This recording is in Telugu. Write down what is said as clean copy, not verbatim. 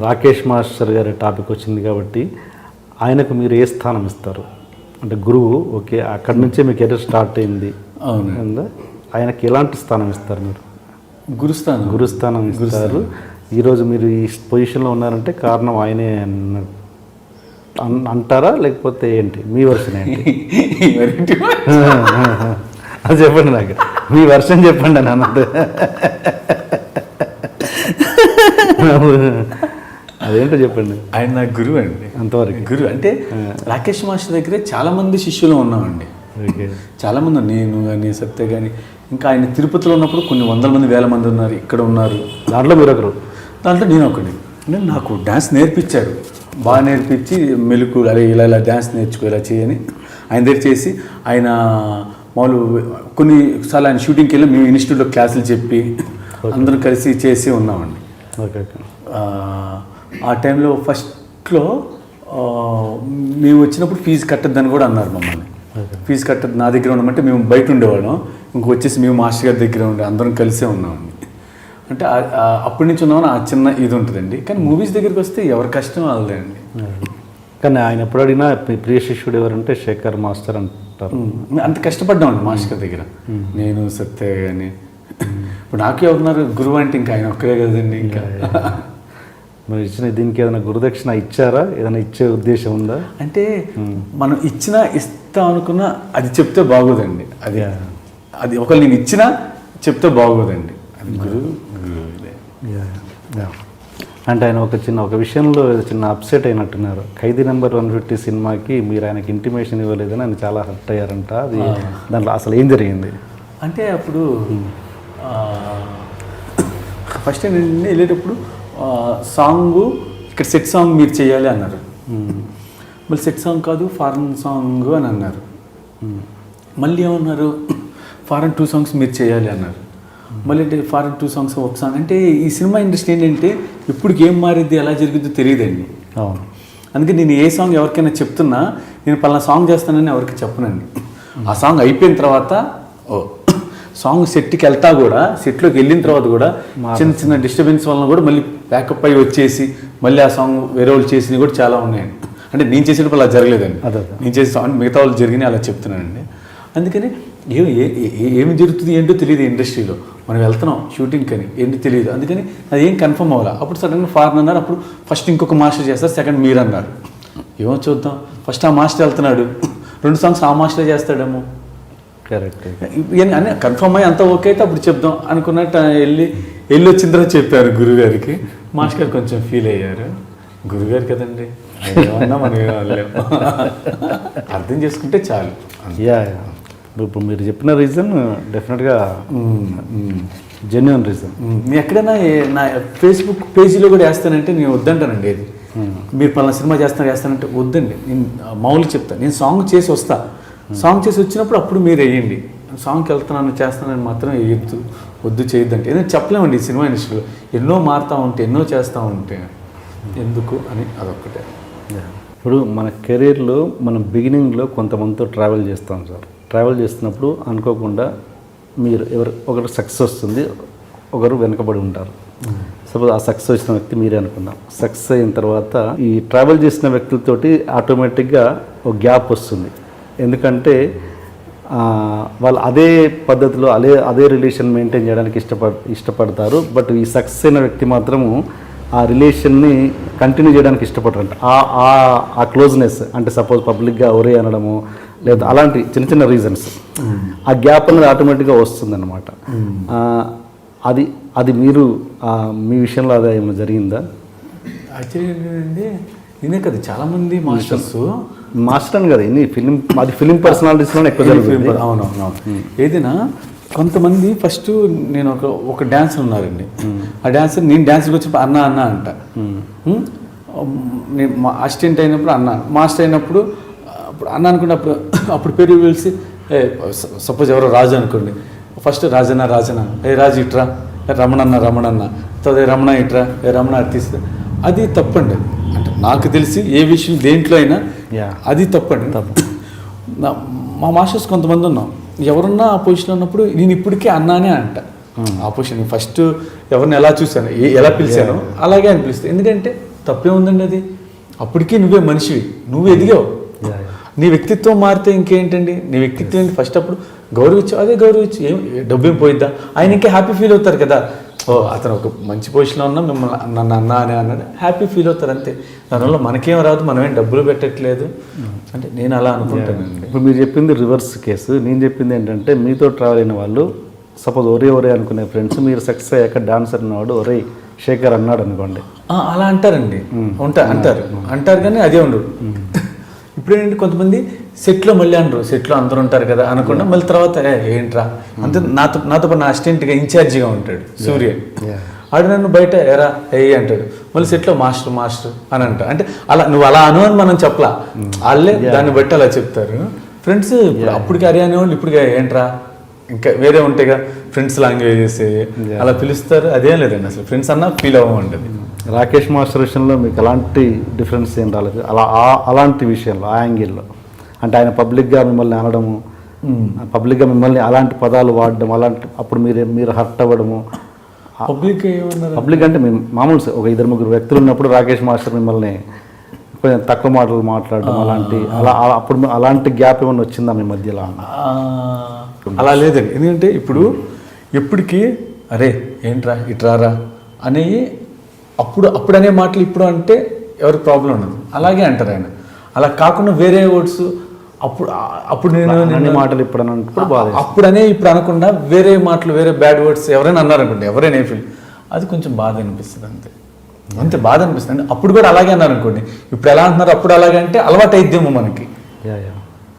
రాకేష్ మాస్టర్ గారి టాపిక్ వచ్చింది కాబట్టి ఆయనకు మీరు ఏ స్థానం ఇస్తారు? అంటే గురువు ఓకే, అక్కడి నుంచే మీ కెరీర్ స్టార్ట్ అయింది. అవును. ఆయనకి ఎలాంటి స్థానం ఇస్తారు మీరు? గురుస్థానం ఇస్తారు. ఈరోజు మీరు ఈ పొజిషన్లో ఉన్నారంటే కారణం ఆయనే అంటారా, లేకపోతే ఏంటి మీ వర్షన్ ఏంటి? అది చెప్పండి, నాకు మీ వర్షన్ చెప్పండి అని అన్నది. అదేంటో చెప్పండి. ఆయన నా గురువు అండి. అంతవరకు గురువు అంటే రాకేష్ మాస్టర్ దగ్గరే చాలామంది శిష్యులు ఉన్నామండి. చాలామంది, నేను కానీ సత్య కానీ, ఇంకా ఆయన తిరుపతిలో ఉన్నప్పుడు కొన్ని వందల మంది, వేల మంది ఉన్నారు, ఇక్కడ ఉన్నారు. దాంట్లో మీరు ఒకరు. దాంట్లో నేను ఒకటి. నాకు డ్యాన్స్ నేర్పించారు, బాగా నేర్పించి మెలుకు అలా ఇలా డ్యాన్స్ నేర్చుకో, ఇలా చేయని ఆయన దగ్గర చేసి, ఆయన మామూలు కొన్నిసార్లు ఆయన షూటింగ్కి వెళ్ళి మేము ఇన్స్టిట్యూట్లో క్లాసులు చెప్పి అందరం కలిసి చేసి ఉన్నామండి. ఆ టైంలో ఫస్ట్లో మేము వచ్చినప్పుడు ఫీజు కట్టద్దని కూడా అన్నారు మమ్మల్ని. ఫీజు కట్టద్దు, నా దగ్గర ఉండమంటే మేము బయట ఉండేవాళ్ళం, వచ్చేసి మేము మాస్టర్ గారి దగ్గర ఉండే అందరం కలిసే ఉన్నామండి. అంటే అప్పటి నుంచి ఉన్నామని ఆ చిన్న ఇది ఉంటుందండి. కానీ మూవీస్ దగ్గరికి వస్తే ఎవరి కష్టం వాళ్ళదే అండి. కానీ ఆయన ఎప్పుడు అడిగినా ప్రియ శిష్యుడు ఎవరంటే శేఖర్ మాస్టర్ అంటారు. అంత కష్టపడ్డామండి మాస్టర్ గారి దగ్గర, నేను సత్య కానీ. ఇప్పుడు నాకే ఉన్నారు గురువు అంటే ఇంకా ఆయన ఒక్కరే కదండి. ఇంకా మీరు ఇచ్చిన దీనికి ఏదైనా గురుదక్షిణ ఇచ్చారా? ఏదైనా ఇచ్చే ఉద్దేశం ఉందా? అంటే మనం ఇస్తా అనుకున్నా అది చెప్తే బాగోదండి. అది ఒకవేళ నేను ఇచ్చినా చెప్తే బాగోదండి. అది గురువు. అంటే ఆయన ఒక విషయంలో చిన్న అప్సెట్ అయినట్టున్నారు. ఖైదీ నెంబర్ 150 సినిమాకి మీరు ఆయనకి ఇంటిమేషన్ ఇవ్వలేదని ఆయన చాలా హర్ట్ అయ్యారంట. అది దాంట్లో అసలు ఏం జరిగింది? అంటే అప్పుడు ఫస్ట్ నేను వెళ్ళేటప్పుడు సాంగు ఇక్కడ సెట్ సాంగ్ మీరు చేయాలి అన్నారు. మళ్ళీ సెట్ సాంగ్ కాదు, ఫారెన్ సాంగ్ అని అన్నారు. మళ్ళీ ఏమన్నారు, ఫారెన్ 2 సాంగ్స్ మీరు చేయాలి అన్నారు. మళ్ళీ అంటే ఫారెన్ 2 సాంగ్స్ ఒక సాంగ్. అంటే ఈ సినిమా ఇండస్ట్రీ ఏంటంటే ఇప్పుడు ఏం మారిద్ది, ఎలా జరిగిద్దో తెలియదండి. అవును. అందుకే నేను ఏ సాంగ్ ఎవరికైనా చెప్తున్నా, నేను పలానా సాంగ్ చేస్తానని ఎవరికి చెప్పనండి. ఆ సాంగ్ అయిపోయిన తర్వాత సాంగ్ సెట్కి వెళ్తా కూడా, సెట్లోకి వెళ్ళిన తర్వాత కూడా చిన్న చిన్న డిస్టర్బెన్స్ వలన కూడా మళ్ళీ బ్యాకప్ అయ్యి వచ్చేసి మళ్ళీ ఆ సాంగ్ వేరే వాళ్ళు చేసినవి కూడా చాలా ఉన్నాయండి. అంటే నేను చేసేటప్పుడు అలా జరగలేదండి. నేను చేసే సాంగ్ మిగతా వాళ్ళు జరిగినాయి అలా చెప్తున్నానండి. అందుకని ఏమి జరుగుతుంది ఏంటో తెలియదు ఇండస్ట్రీలో. మనం వెళ్తున్నాం షూటింగ్కి అని ఏంటో తెలియదు. అందుకని అది ఏం కన్ఫర్మ్ అవ్వాలి. అప్పుడు సడన్గా ఫారెన్ అన్నారు. అప్పుడు ఫస్ట్ ఇంకొక మాస్టర్ చేస్తారు, సెకండ్ మీరు అన్నారు. ఏమో చూద్దాం. ఫస్ట్ ఆ మాస్టర్ వెళ్తున్నాడు, 2 సాంగ్స్ ఆ మాస్టర్ చేస్తాడేమో. కరెక్ట్. అని కన్ఫర్మ్ అయ్యి అంతా ఓకే అయితే అప్పుడు చెప్దాం అనుకున్నట్టు వెళ్ళి వచ్చిన తర్వాత చెప్పారు గురుగారికి. మాస్టర్ గారు కొంచెం ఫీల్ అయ్యారు. గురుగారు కదండి, ఏమన్నా మనం అర్థం చేసుకుంటే చాలు. ఇప్పుడు మీరు చెప్పిన రీజన్ డెఫినెట్గా జెన్యూన్ రీజన్. నేను ఎక్కడైనా నా ఫేస్బుక్ పేజీలో కూడా వేస్తానంటే నేను వద్దంటానండి. ఏది మీరు పలానా సినిమా చేస్తానంటే వద్దండి. నేను మామూలుగా చెప్తాను, నేను సాంగ్ చేసి వస్తా. సాంగ్ చేసి వచ్చినప్పుడు అప్పుడు మీరు వేయండి. సాంగ్కి వెళ్తున్నాను చేస్తానని మాత్రం వేయద్దు, వద్దు చేయొద్దంటే ఏదైనా చెప్పలేమండి. ఈ సినిమా ఇండస్ట్రీలో ఎన్నో మారుతూ ఉంటే, ఎన్నో చేస్తూ ఉంటే ఎందుకు అని అదొక్కటే. ఇప్పుడు మన కెరీర్లో మనం బిగినింగ్లో కొంతమందితో ట్రావెల్ చేస్తాం సార్. ట్రావెల్ చేస్తున్నప్పుడు అనుకోకుండా మీరు ఒకరు సక్సెస్ వస్తుంది, ఒకరు వెనకబడి ఉంటారు. సపోజ్ ఆ సక్సెస్ వచ్చిన వ్యక్తి మీరే అనుకుందాం. సక్సెస్ అయిన తర్వాత ఈ ట్రావెల్ చేసిన వ్యక్తులతోటి ఆటోమేటిక్గా ఒక గ్యాప్ వస్తుంది. ఎందుకంటే వాళ్ళు అదే పద్ధతిలో అదే రిలేషన్ మెయింటైన్ చేయడానికి ఇష్టపడతారు. బట్ ఈ సక్సెస్ అయిన వ్యక్తి మాత్రము ఆ రిలేషన్ని కంటిన్యూ చేయడానికి ఇష్టపడరంట. ఆ క్లోజ్నెస్ అంటే సపోజ్ పబ్లిక్గా ఒరే అనడము, లేదా అలాంటి చిన్న చిన్న రీజన్స్, ఆ గ్యాప్ అనేది ఆటోమేటిక్గా వస్తుందన్నమాట. అది మీరు మీ విషయంలో అదే ఏమైనా జరిగిందా? యాక్చువల్లీ ఏంటంటే నేనే కదా చాలామంది మాస్టర్ అని కదా ఇన్ని ఫిలిం పర్సనాలిటీస్లో ఎక్కువ జరుగుతుంది. అవునవును. ఏదైనా కొంతమంది ఫస్ట్ నేను ఒక డ్యాన్సర్ ఉన్నారండి. ఆ డ్యాన్సర్ నేను డ్యాన్సర్కి వచ్చినప్పుడు అన్న అంట. నేను అసిస్టెంట్ అయినప్పుడు అన్న, మాస్టర్ అయినప్పుడు అప్పుడు అన్న అనుకుంటే అప్పుడు పేరు పిలిచి సపోజ్ ఎవరో రాజు అనుకోండి, ఫస్ట్ రాజన్న రాజు ఇట్రా, రమణన్న రమణ ఇట్రా, రమణ తీస్తా. అది తప్పండి. అంటే నాకు తెలిసి ఏ విషయం దేంట్లో అయినా అది తప్పండి. మా మాస్టర్స్ కొంతమంది ఉన్నాం, ఎవరున్నా ఆ పొజిషన్లో ఉన్నప్పుడు నేను ఇప్పటికే అన్నానే అంట. ఆ పొజిషన్ ఫస్ట్ ఎవరిని ఎలా చూశాను ఎలా పిలిచాను అలాగే అని పిలుస్తాను. ఎందుకంటే తప్పే ఉందండి, అది అప్పటికీ నువ్వే మనిషివి, నువ్వు ఎదిగావు. నీ వ్యక్తిత్వం మారితే ఇంకేంటండి, నీ వ్యక్తిత్వం ఏంటి, ఫస్ట్ అప్పుడు గౌరవించు, అదే గౌరవించు, డబ్బు ఏం పోయిద్దా, ఆయన ఇంకా హ్యాపీ ఫీల్ అవుతారు కదా. ఓ అతను ఒక మంచి పొజిషన్లో ఉన్నా మిమ్మల్ని నన్ను అన్నా అని అన్నాడు, హ్యాపీ ఫీల్ అవుతారు అంతే. దానివల్ల మనకేం రాదు, మనమేం డబ్బులు పెట్టట్లేదు అంటే నేను అలా అనుకుంటానండి. ఇప్పుడు మీరు చెప్పింది రివర్స్ కేసు, నేను చెప్పింది ఏంటంటే మీతో ట్రావెల్ అయిన వాళ్ళు సపోజ్ ఒరే అనుకునే ఫ్రెండ్స్ మీరు సక్సెస్ అయ్యాక డాన్సర్ అన్నవాడు ఒరే శేఖర్ అన్నాడు అనుకోండి, అలా అంటారండి, అంటారు కానీ అదే ఉండదు. ఇప్పుడు ఏంటంటే కొంతమంది సెట్లో మళ్ళీ అనరు, సెట్లో అందరూ ఉంటారు కదా అనకుండా మళ్ళీ తర్వాత ఏంట్రా అంతే. నాతో నా అసిస్టెంట్గా ఇన్ఛార్జిగా ఉంటాడు సూర్య, ఆడు నన్ను బయట ఎరా అంటాడు, మళ్ళీ సెట్లో మాస్టర్ అని అంట. అంటే అలా నువ్వు అలా అను అని మనం చెప్పలా, వాళ్ళే దాన్ని బట్టి అలా చెప్తారు. ఫ్రెండ్స్ అప్పటికి అరే అనేవాళ్ళు ఇప్పుడు ఏంట్రా ఇంకా వేరే ఉంటాయిగా ఫ్రెండ్స్ లాంగ్వేజెస్ అలా పిలుస్తారు. అదేం లేదండి, అసలు ఫ్రెండ్స్ అన్నా ఫీల్ అవ్వమంటుంది. రాకేష్ మాస్టర్ విషయంలో మీకు ఎలాంటి డిఫరెన్స్ ఏం రాలేదు అలాంటి విషయంలో, ఆ యాంగిల్లో? అంటే ఆయన పబ్లిక్గా మిమ్మల్ని అనడము, పబ్లిక్గా మిమ్మల్ని అలాంటి పదాలు వాడడం, అలాంటి అప్పుడు మీరు హర్ట్ అవ్వడము. పబ్లిక్ అంటే మేము మామూలు ఒక 2-3 వ్యక్తులు ఉన్నప్పుడు రాకేష్ మాస్టర్ మిమ్మల్ని కొంచెం తక్కువ మాటలు మాట్లాడడం అలాంటి అప్పుడు అలాంటి గ్యాప్ ఏమన్నా వచ్చిందా మీ మధ్యలో? అలా లేదండి, ఎందుకంటే ఇప్పుడు ఎప్పటికీ అరే ఏంట్రా ఇట్రారా అని అప్పుడు అనే మాటలు ఇప్పుడు అంటే ఎవరి ప్రాబ్లం ఉండదు, అలాగే అంటారు ఆయన. అలా కాకుండా వేరే వర్డ్స్ అప్పుడు నేను మాటలు ఇప్పుడు అప్పుడనే ఇప్పుడు అనకుండా వేరే మాటలు వేరే బ్యాడ్ వర్డ్స్ ఎవరైనా అన్నారనుకోండి, ఎవరైనా ఫీల్ అది కొంచెం బాధ అనిపిస్తుంది, అంతే బాధ అనిపిస్తుంది. అప్పుడు కూడా అలాగే అన్నారనుకోండి, ఇప్పుడు ఎలా అంటున్నారు అప్పుడు అలాగే అంటే అలవాటు అయిద్దేమో మనకి.